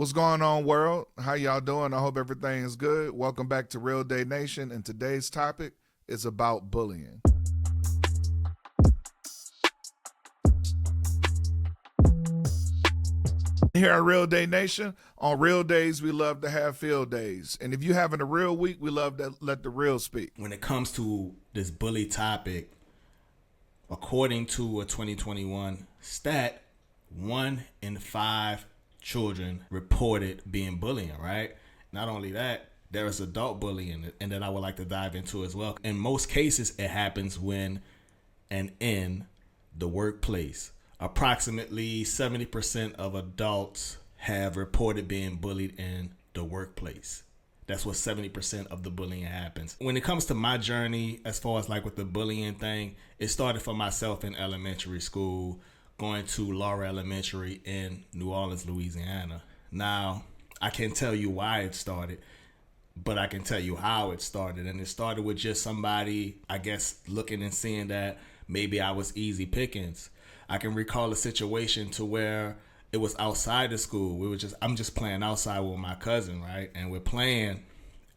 What's going on, world? How y'all doing? I hope everything is good. Welcome back to Real Day Nation, and today's topic is about bullying. Here at Real Day Nation, on real days, we love to have field days. And if you're having a real week, we love to let the real speak. When it comes to this bully topic, according to a 2021 stat, 1 in 5 children reported being bullying, right? Not only that, there is adult bullying, and that I would like to dive into as well. In most cases, it happens when and in the workplace. Approximately 70% of adults have reported being bullied in the workplace. That's what 70% of the bullying happens. When it comes to my journey, as far as like with the bullying thing, it started for myself in elementary school, going to Laura Elementary in New Orleans, Louisiana. Now, I can't tell you why it started, but I can tell you how it started. And it started with just somebody, I guess, looking and seeing that maybe I was easy pickings. I can recall a situation to where it was outside of school. I'm just playing outside with my cousin, right? And we're playing,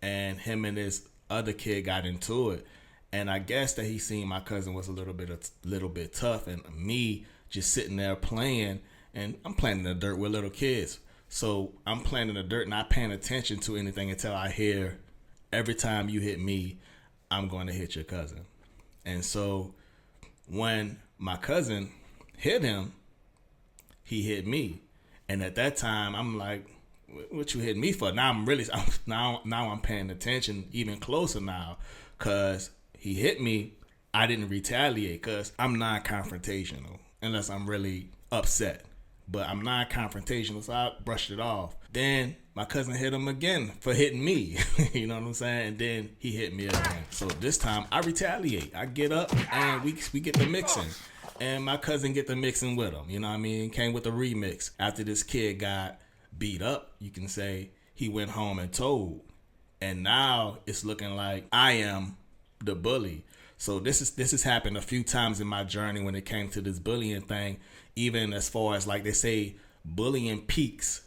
and him and this other kid got into it. And I guess that he seen my cousin was a little bit tough, and me just sitting there playing, and I'm playing in the dirt with little kids. So I'm playing in the dirt, not paying attention to anything until I hear, every time you hit me, I'm going to hit your cousin. And so when my cousin hit him, he hit me. And at that time, I'm like, what you hit me for? Now I'm paying attention even closer now, because he hit me. I didn't retaliate because I'm non-confrontational unless I'm really upset. But I'm non-confrontational, so I brushed it off. Then my cousin hit him again for hitting me. You know what I'm saying? And then he hit me again. So this time I retaliate. I get up and we get the mixing. And my cousin get the mixing with him. You know what I mean? Came with a remix. After this kid got beat up, you can say, he went home and told. And now it's looking like I am the bully. So this has happened a few times in my journey when it came to this bullying thing. Even as far as, like, they say bullying peaks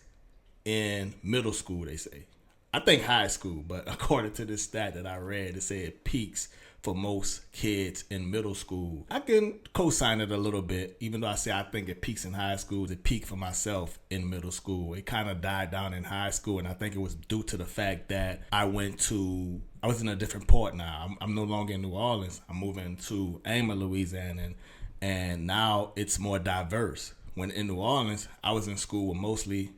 in middle school, they say. I think high school, but according to this stat that I read, it said it peaks for most kids in middle school. I can co-sign it a little bit, even though I think it peaks in high school. It peaked for myself in middle school. It kind of died down in high school, and I think it was due to the fact that I was in a different port now. I'm no longer in New Orleans. I'm moving to Ama, Louisiana, and now it's more diverse. When in New Orleans, I was in school with mostly,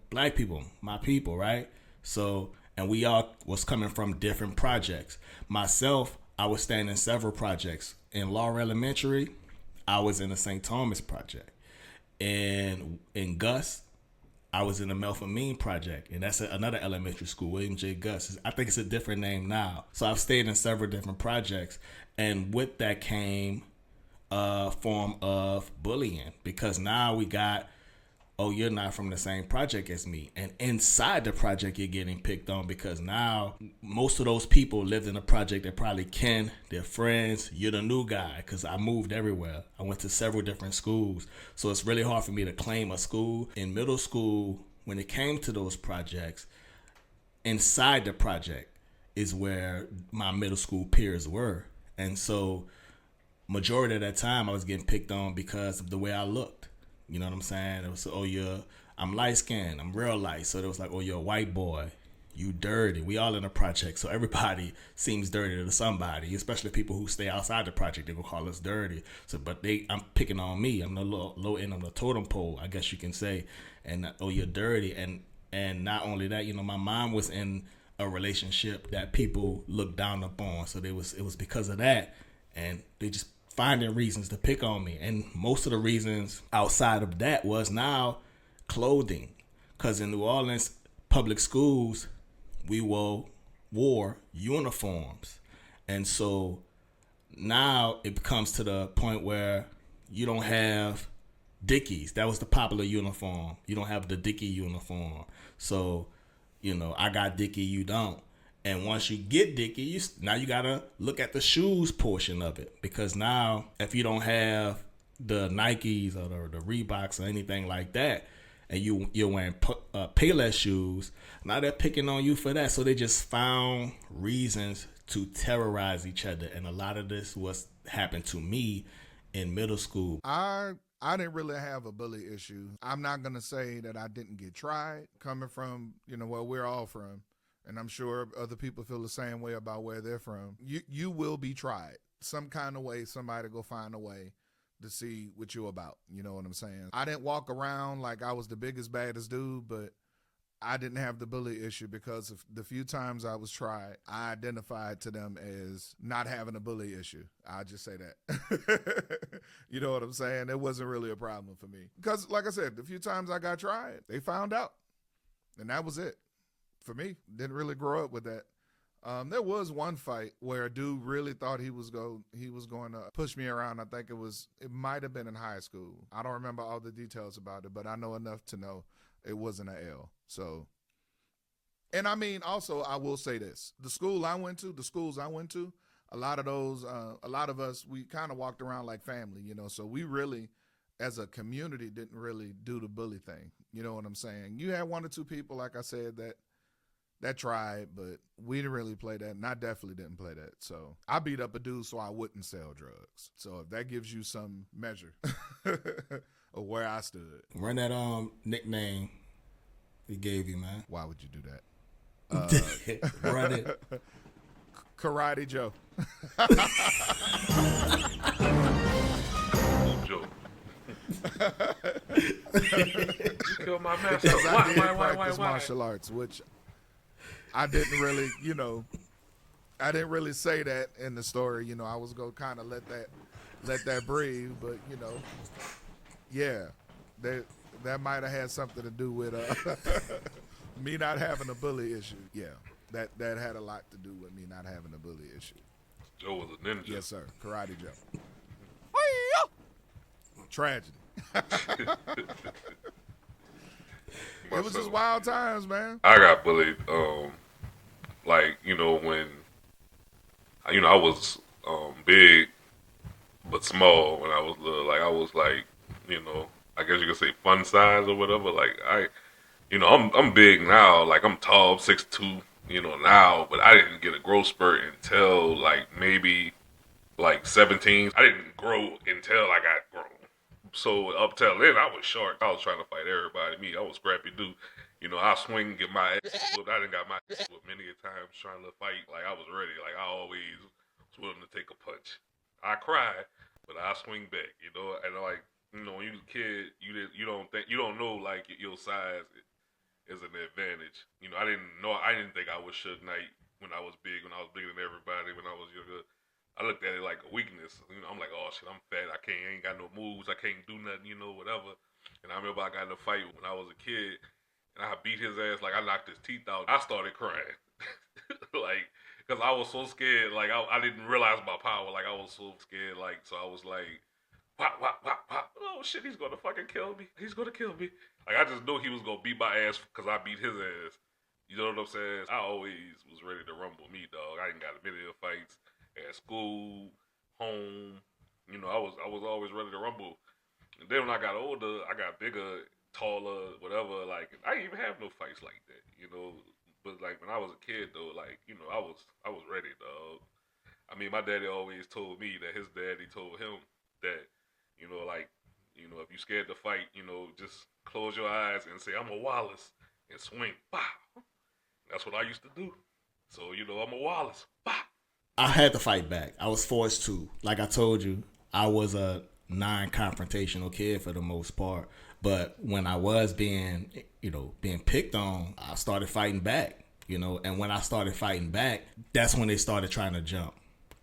black people, my people, right? So, and we all was coming from different projects. Myself, I was staying in several projects. In Laura Elementary, I was in the St. Thomas project. And in Gus, I was in the Melpomene project. And that's another elementary school, William J. Gus. I think it's a different name now. So I've stayed in several different projects. And with that came a form of bullying. Because now we got, oh, you're not from the same project as me. And inside the project, you're getting picked on because now most of those people lived in a project that probably ken, they're friends. You're the new guy because I moved everywhere. I went to several different schools. So it's really hard for me to claim a school. In middle school, when it came to those projects, inside the project is where my middle school peers were. And so majority of that time, I was getting picked on because of the way I looked. You know what I'm saying? It was, I'm light skinned, I'm real light. So it was like, oh, you're a white boy, you dirty. We all in a project, so everybody seems dirty to somebody, especially people who stay outside the project. They will call us dirty. So, but I'm picking on me. I'm the low end of the totem pole, I guess you can say. And oh, you're dirty. And not only that, my mom was in a relationship that people looked down upon. So it was because of that, and they just finding reasons to pick on me. And most of the reasons outside of that was now clothing. Because in New Orleans public schools, we wore uniforms. And so now it comes to the point where you don't have Dickies. That was the popular uniform. You don't have the Dickie uniform. So, I got Dickie, you don't. And once you get Dickie, now you got to look at the shoes portion of it. Because now, if you don't have the Nikes or the Reeboks or anything like that, and you're wearing Payless shoes. Now they're picking on you for that. So they just found reasons to terrorize each other. And a lot of this was happened to me in middle school. I didn't really have a bully issue. I'm not going to say that I didn't get tried coming from, where we're all from. And I'm sure other people feel the same way about where they're from. You will be tried. Some kind of way, somebody go find a way to see what you're about. You know what I'm saying? I didn't walk around like I was the biggest, baddest dude, but I didn't have the bully issue because of the few times I was tried, I identified to them as not having a bully issue. I'll just say that. You know what I'm saying? It wasn't really a problem for me. Because, like I said, the few times I got tried, they found out. And that was it. For me, didn't really grow up with that. There was one fight where a dude really thought he was going to push me around. I think it might have been in high school. I don't remember all the details about it, but I know enough to know it wasn't an L. So, and I mean, also, I will say this. The schools I went to, a lot of us, we kind of walked around like family, so we really, as a community, didn't really do the bully thing. You know what I'm saying? You had one or two people, like I said, that tried, but we didn't really play that, and I definitely didn't play that. So I beat up a dude so I wouldn't sell drugs. So if that gives you some measure of where I stood. Run that nickname he gave you, man. Why would you do that? Run it. Karate Joe. Joe. You killed my master. Because I did practice Why? martial arts, which I didn't really, I didn't really say that in the story. I was going to kind of let that breathe, but yeah, that might have had something to do with me not having a bully issue. Yeah, that had a lot to do with me not having a bully issue. Joe was a ninja. Yes, sir. Karate Joe. Tragedy. It was just wild times, man. I got bullied. When I was big but small when I was little. Like I was like, I guess you could say fun size or whatever. Like I'm big now. Like I'm tall, 6'2", now, but I didn't get a growth spurt until like maybe like 17. I didn't grow until I got grown. So up till then, I was short. I was trying to fight everybody. Me, I was scrappy dude. I swing and get my ass whooped. I done got my ass whooped many a times trying to fight. Like I was ready. Like I always was willing to take a punch. I cry, but I swing back. And like when you was a kid, you don't know like your size is an advantage. I didn't think I was Suge Knight when I was big. When I was bigger than everybody. When I was younger. I looked at it like a weakness. I'm like, oh shit, I'm fat. I ain't got no moves. I can't do nothing, whatever. And I remember I got in a fight when I was a kid, and I beat his ass. Like I knocked his teeth out. I started crying, like, cause I was so scared. Like I didn't realize my power. Like I was so scared. Like so I was like, pop, pop, pop, pop. Oh shit, he's gonna fucking kill me. He's gonna kill me. Like I just knew he was gonna beat my ass cause I beat his ass. You know what I'm saying? I always was ready to rumble me, dog. I ain't got many of the fights. At school, home, I was always ready to rumble. And then when I got older, I got bigger, taller, whatever. Like I didn't even have no fights like that, But like when I was a kid, though, like I was ready, dog. I mean, my daddy always told me that his daddy told him that, if you scared to fight, just close your eyes and say, "I'm a Wallace," and swing. Bah. That's what I used to do. So I'm a Wallace. Bah. I had to fight back. I was forced to. Like I told you, I was a non-confrontational kid for the most part. But when I was being picked on, I started fighting back, And when I started fighting back, that's when they started trying to jump.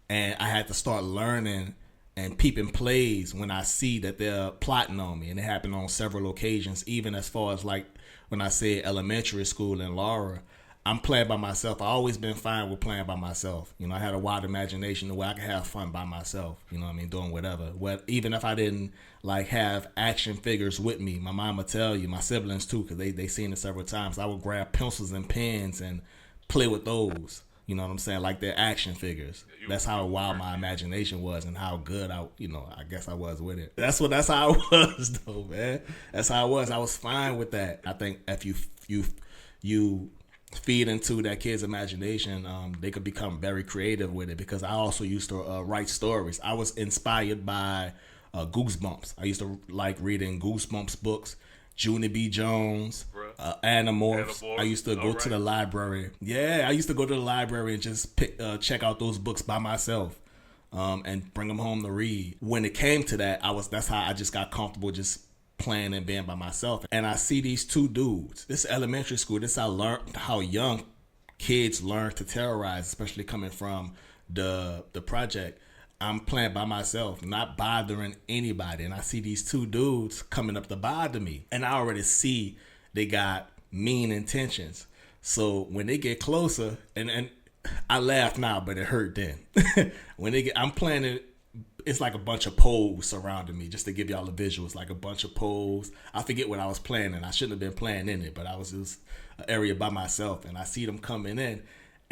And I had to start learning and peeping plays when I see that they're plotting on me. And it happened on several occasions, even as far as like when I said elementary school in Laura. I'm playing by myself. I always been fine with playing by myself. I had a wild imagination the way I could have fun by myself. Doing whatever. Even if I didn't like have action figures with me, my mom would tell you, my siblings too, because they seen it several times. I would grab pencils and pens and play with those. You know what I'm saying? Like they're action figures. That's how wild my imagination was and how good I guess I was with it. That's how I was though, man. That's how I was. I was fine with that. I think if you feed into that kid's imagination, they could become very creative with it, because I also used to write stories. I was inspired by Goosebumps. I used to like reading Goosebumps books, Junie B. Jones, Animorphs. I used to go to the library. Yeah, I used to go to the library and just check out those books by myself, and bring them home to read. When it came to that, that's how I just got comfortable just playing and being by myself. And I see these two dudes. This is elementary school. This I learned how young kids learn to terrorize, especially coming from the project. I'm playing by myself, not bothering anybody. And I see these two dudes coming up to bother me. And I already see they got mean intentions. So when they get closer, and I laugh now, but it hurt then. I'm playing it, it's like a bunch of poles surrounding me, just to give y'all a visual. It's like a bunch of poles. I forget what I was playing, and I shouldn't have been playing in it, but I was just an area by myself. And I see them coming in.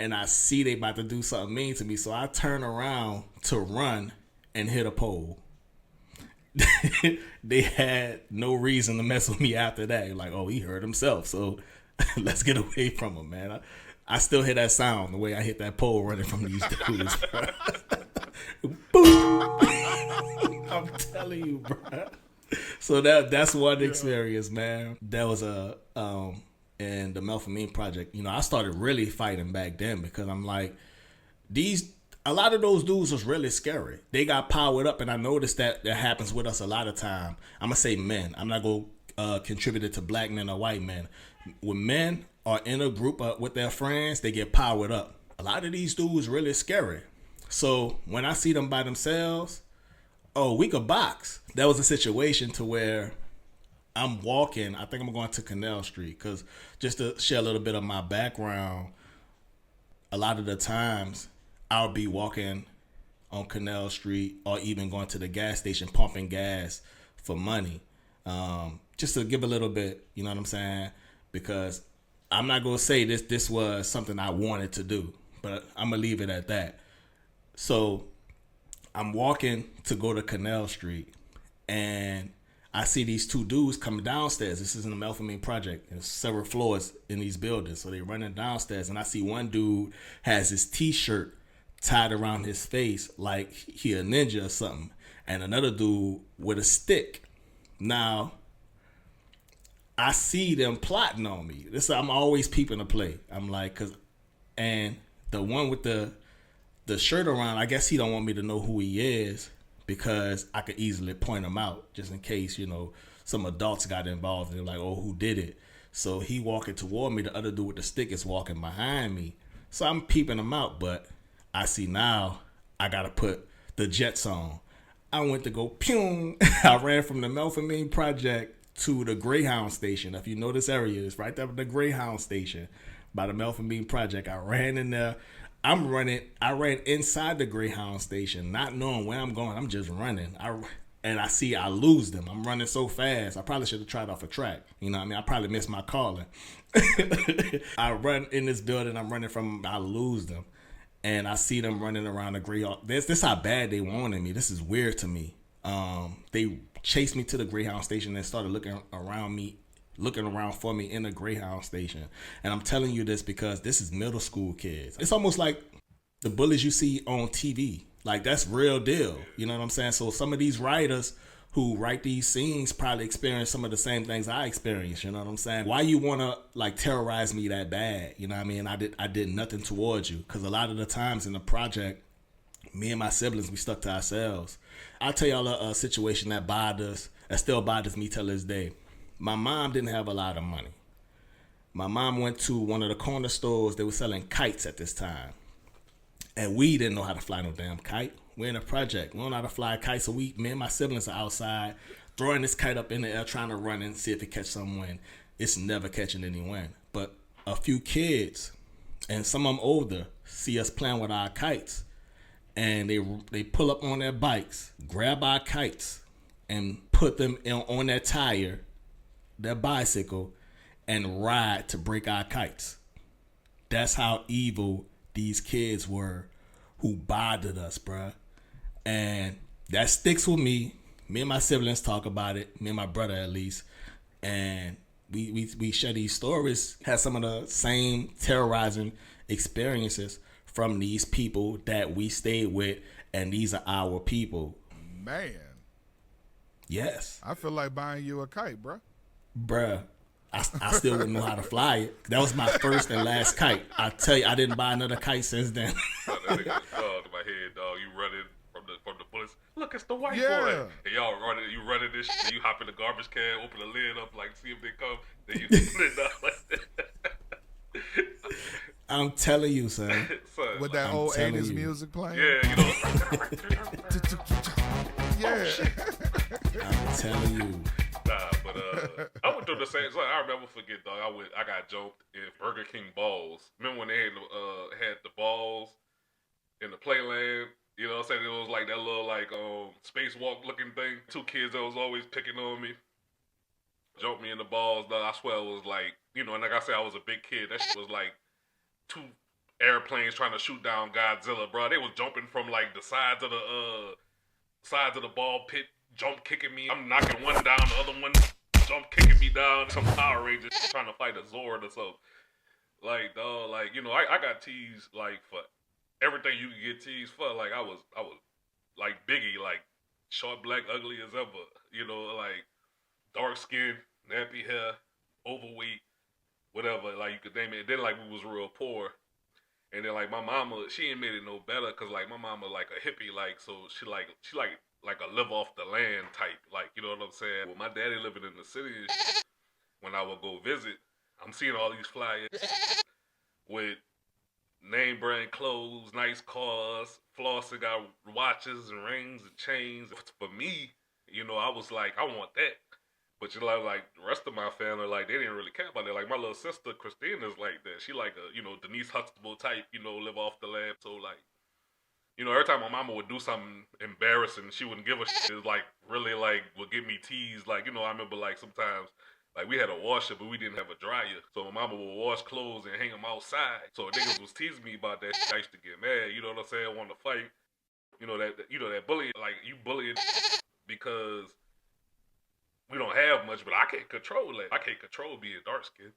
And I see they about to do something mean to me. So I turn around to run and hit a pole. They had no reason to mess with me after that. Like, oh, he hurt himself. So let's get away from him, man. I still hear that sound, the way I hit that pole running from these dudes. Boom. I'm telling you, bro. So that's one experience, man. That was and the Melpomene Project, I started really fighting back then, because I'm like, a lot of those dudes was really scary. They got powered up, and I noticed that happens with us a lot of time. I'm going to say men. I'm not going to contribute it to black men or white men. When men are in a group with their friends, they get powered up. A lot of these dudes really scary. So when I see them by themselves, oh, we could box. That was a situation to where I'm walking. I think I'm going to Canal Street, because just to share a little bit of my background, a lot of the times I'll be walking on Canal Street, or even going to the gas station pumping gas for money, just to give a little bit, you know what I'm saying? Because I'm not going to say this was something I wanted to do, but I'm going to leave it at that. So I'm walking to go to Canal Street, and I see these two dudes coming downstairs. This is in the Melpomene Project. There's several floors in these buildings. So they're running downstairs, and I see one dude has his T-shirt tied around his face like he a ninja or something, and another dude with a stick. Now, I see them plotting on me. I'm always peeping to play. I'm like, and the one with the shirt around, I guess he don't want me to know who he is, because I could easily point him out, just in case, some adults got involved and they're like, oh, who did it? So he walking toward me. The other dude with the stick is walking behind me. So I'm peeping him out, but I see now I got to put the Jets on. I went to go, pew. I ran from the Melpomene Project to the Greyhound station. If you know this area, it's right there with the Greyhound station by the Melpomene Project. I ran in there. I ran inside the Greyhound station, not knowing where I'm going. I'm just running. I lose them. I'm running so fast. I probably should have tried off a track. You know what I mean? I probably missed my calling. I run in this building. I'm running from, I lose them. And I see them running around the Greyhound. This how bad they wanted me. This is weird to me. They chased me to the Greyhound station and started looking around for me in the Greyhound station. And I'm telling you this because this is middle school kids. It's almost like the bullies you see on TV. Like, that's real deal. You know what I'm saying? So some of these writers who write these scenes probably experience some of the same things I experienced. You know what I'm saying? Why you want to terrorize me that bad? You know what I mean? I did nothing towards you. Because a lot of the times in the project, me and my siblings, we stuck to ourselves. I'll tell y'all a situation that still bothers me till this day. My mom didn't have a lot of money. My mom went to one of the corner stores. They were selling kites at this time. And we didn't know how to fly no damn kite. We're in a project. We don't know how to fly a kite. So me and my siblings are outside throwing this kite up in the air, trying to run and see if it catch some wind. It's never catching any wind. But a few kids, and some of them older, see us playing with our kites. And they pull up on their bikes, grab our kites, and put them on their tire, their bicycle, and ride to break our kites. That's how evil these kids were who bothered us, bruh. And that sticks with me. Me and my siblings talk about it. Me and my brother, at least. And we share these stories. Had some of the same terrorizing experiences from these people that we stayed with, and these are our people. Man, Yes, I feel like buying you a kite, bro. bruh. I still wouldn't know how to fly it. That was my first and last kite. I tell you, I didn't buy another kite since then. That nigga, dog, in my head, dog. You running from the bullets. Look, it's the white Yeah. boy. And y'all running. You running this shit. You hop in the garbage can, open the lid up, like see if they come. Then you put it down like that. I'm telling you, son. Son, With like, that I'm old telling 80s you. music playing. yeah, you know. Yeah. I'm telling you. Nah, but I went through the same. So I'll never forget, dog. I got jumped in Burger King balls. Remember when they had the balls in the playland? You know what I'm saying? It was like that little like spacewalk looking thing. Two kids that was always picking on me. Jumped me in the balls, dog. I swear it was like, you know, and like I said, I was a big kid. That shit was like two airplanes trying to shoot down Godzilla, bro. They was jumping from like the sides of the ball pit, jump kicking me. I'm knocking one down, the other one jump kicking me down. Some Power Rangers trying to fight a Zord or something. Like, dog, like, you know, I got teased like for everything you could get teased for. Like I was like Biggie, like short, black, ugly as ever. You know, like dark skin, nappy hair, overweight, whatever. Like you could name it. And then like we was real poor. And then like my mama, she ain't made it no better because like my mama like a hippie, like so she like a live off the land type, like you know what I'm saying. With my daddy living in the city, and shit, when I would go visit, I'm seeing all these flyers with name brand clothes, nice cars, flossing, got watches and rings and chains. For me, you know, I was like, I want that. But you know, like the rest of my family, like they didn't really care about that. Like my little sister Christina's like that. She like a, you know, Denise Huxtable type, you know, live off the land. So like, you know, every time my mama would do something embarrassing, she wouldn't give a shit. It was like really like would give me teased. Like, you know, I remember like sometimes like we had a washer, but we didn't have a dryer. So my mama would wash clothes and hang them outside. So niggas was teasing me about that shit. I used to get mad. You know what I'm saying? Want to fight. You know that bullying. Like you bullying because we don't have much, but I can't control that. I can't control being dark skinned.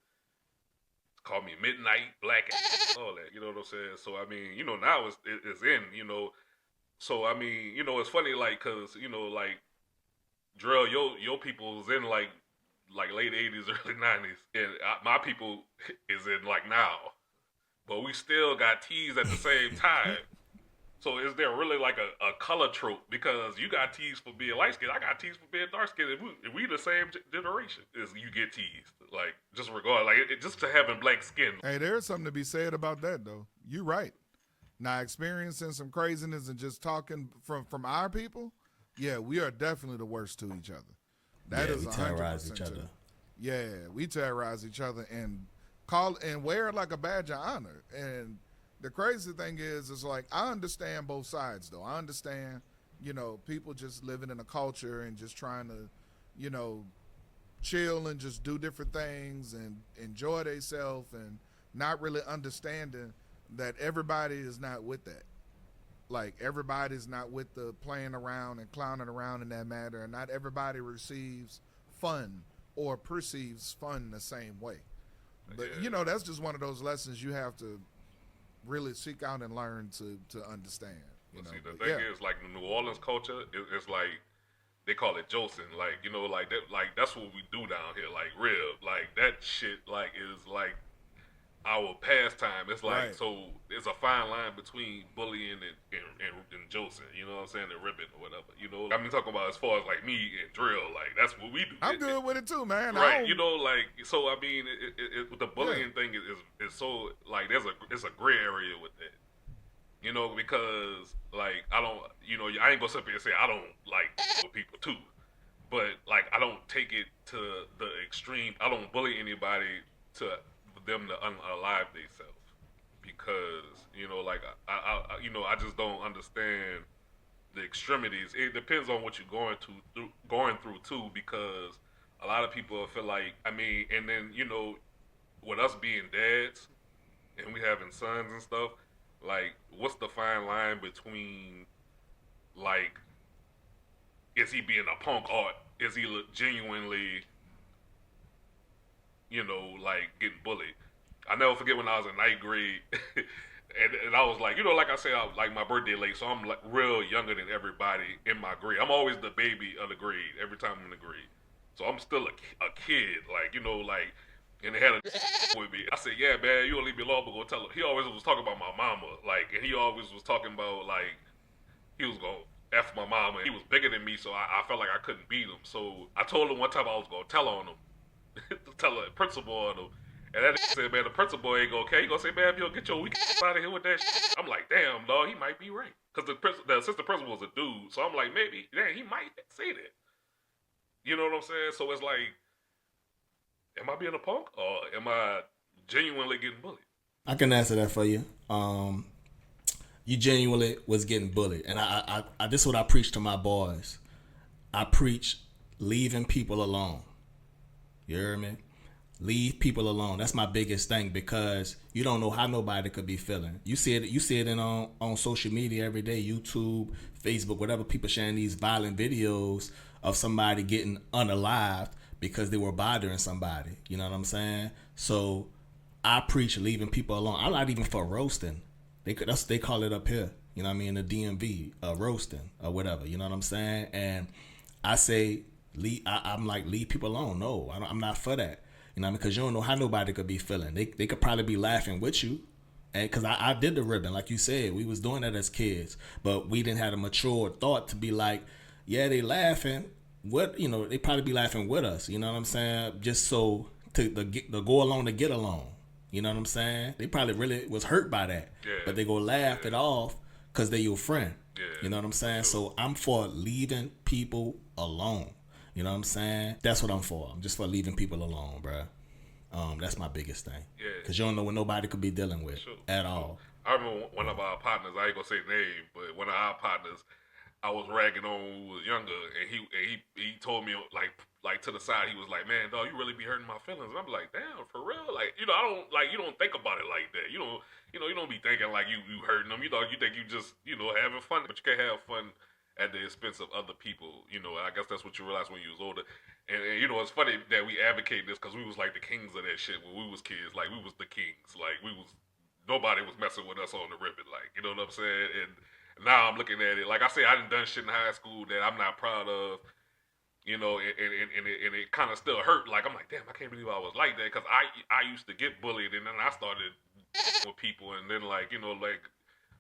Call me midnight, black, all that. You know what I'm saying? So, I mean, you know, now it's in, you know. So, I mean, you know, it's funny, like, because, you know, like, Drill, your people is in, like late 80s, early 90s. And my people is in, like, now. But we still got teased at the same time. So is there really like a color trope? Because you got teased for being light skinned, I got teased for being dark skinned. If we the same generation, is you get teased. Like just regard, like just to having black skin. Hey, there's something to be said about that, though. You're right. Now, experiencing some craziness and just talking from our people, yeah, we are definitely the worst to each other. That Yeah, is we terrorize 100% each other. true. Yeah, we terrorize each other and wear it like a badge of honor. And the crazy thing is like I understand both sides, though. I understand, you know, people just living in a culture and just trying to, you know, chill and just do different things and enjoy themselves and not really understanding that everybody is not with that. Like everybody's not with the playing around and clowning around in that matter, and not everybody receives fun or perceives fun the same way. But you know, that's just one of those lessons you have to really seek out and learn to understand. You know? See, the But thing yeah. is, like the New Orleans culture, it's like they call it Jolson. Like you know, like that, like that's what we do down here. Like real, like that shit, like is like our pastime. It's like Right. so. There's a fine line between bullying and Jolson. You know what I'm saying? And ribbing or whatever. You know, I'm talking about as far as like me and drill. Like that's what we do. I'm good with it too, man. I Right, don't- you know, like so. I mean, the bullying thing is so like there's a gray area with that, you know, because like I don't, you know, I ain't gonna sit here and say I don't like with people too, but like I don't take it to the extreme. I don't bully anybody to them to unalive themselves because you know, like I you know, I just don't understand the extremities. It depends on what you're going through too, because a lot of people feel like, I mean, and then you know, with us being dads and we having sons and stuff, Like, what's the fine line between, like, is he being a punk or is he genuinely, like getting bullied? I never forget when I was in ninth grade, and I was like, like I said, like my birthday late, so I'm like real younger than everybody in my grade. I'm always the baby of the grade every time I'm in the grade, so I'm still a kid, like like. And they had a with me. I said, "Yeah, man, you don't leave me alone, but go tell her." He always was talking about my mama, like, and he always was talking about like he was gonna f my mama. And he was bigger than me, so I felt like I couldn't beat him. So I told him one time I was gonna tell on him, tell the principal on him. And that said, "Man, the principal ain't gonna care. He gonna say, man, if you don't get your weak out of here with that shit." I'm like, damn, dog, he might be right. Because the assistant principal was a dude. So I'm like, maybe, damn, he might say that. You know what I'm saying? So it's like, am I being a punk or am I genuinely getting bullied? I can answer that for you. You genuinely was getting bullied. And I this is what I preach to my boys. I preach leaving people alone. You hear me? Leave people alone. That's my biggest thing, because you don't know how nobody could be feeling. You see it on social media every day, YouTube, Facebook, whatever, people sharing these violent videos of somebody getting unalived because they were bothering somebody. You know what I'm saying? So I preach leaving people alone. I'm not even for roasting. They call it up here. You know what I mean? The DMV, roasting or whatever. You know what I'm saying? And I say, I'm like, leave people alone. No, I'm not for that. You know what I mean? Because you don't know how nobody could be feeling. They could probably be laughing with you. And because I did the ribbon, like you said, we was doing that as kids, but we didn't have a mature thought to be like, yeah, they laughing. What, they probably be laughing with us. You know what I'm saying? Just so to go along to get along. You know what I'm saying? They probably really was hurt by that, but they go laugh it off because they your friend. Yeah. You know what I'm saying? So I'm for leaving people alone. You know what I'm saying? That's what I'm for. I'm just for leaving people alone, bro. That's my biggest thing. Yeah. Because you don't know what nobody could be dealing with at all. I remember one of our partners, I ain't gonna say the name, but one of our partners, I was ragging on who was younger, and he told me like to the side, he was like, "Man, dog, you really be hurting my feelings." And I'm like, "Damn, for real?" Like, I don't you don't think about it like that. You don't be thinking like you hurting them. You think you just having fun, but you can't have fun at the expense of other people. I guess that's what you realize when you was older. And it's funny that we advocate this because we was like the kings of that shit when we was kids. Like, we was the kings. Like, nobody was messing with us on the ribbon. Like, you know what I'm saying? And now I'm looking at it. Like I say, I done shit in high school that I'm not proud of. And it kind of still hurt. Like, I'm like, damn, I can't believe I was like that. Because I used to get bullied, and then I started with people. And then, like,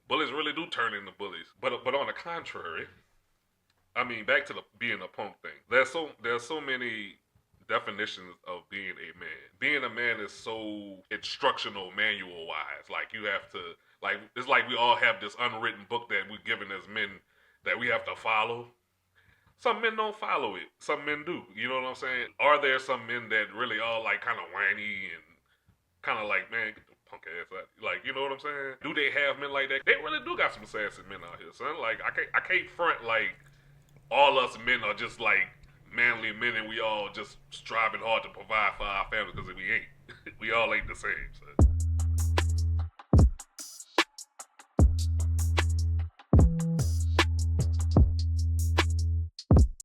bullies really do turn into bullies. But on the contrary, I mean, back to being a punk thing. There's so many definitions of being a man. Being a man is so instructional, manual wise. Like, you have to, like, it's like we all have this unwritten book that we're given as men that we have to follow. Some men don't follow it. Some men do. You know what I'm saying? Are there some men that really are like kind of whiny and kind of like, man, get the punk ass out? Like, you know what I'm saying? Do they have men like that? They really do got some sassy men out here, son. Like, I can't front like all us men are just like manly men and we all just striving hard to provide for our families, because we ain't. We all ain't the same, son.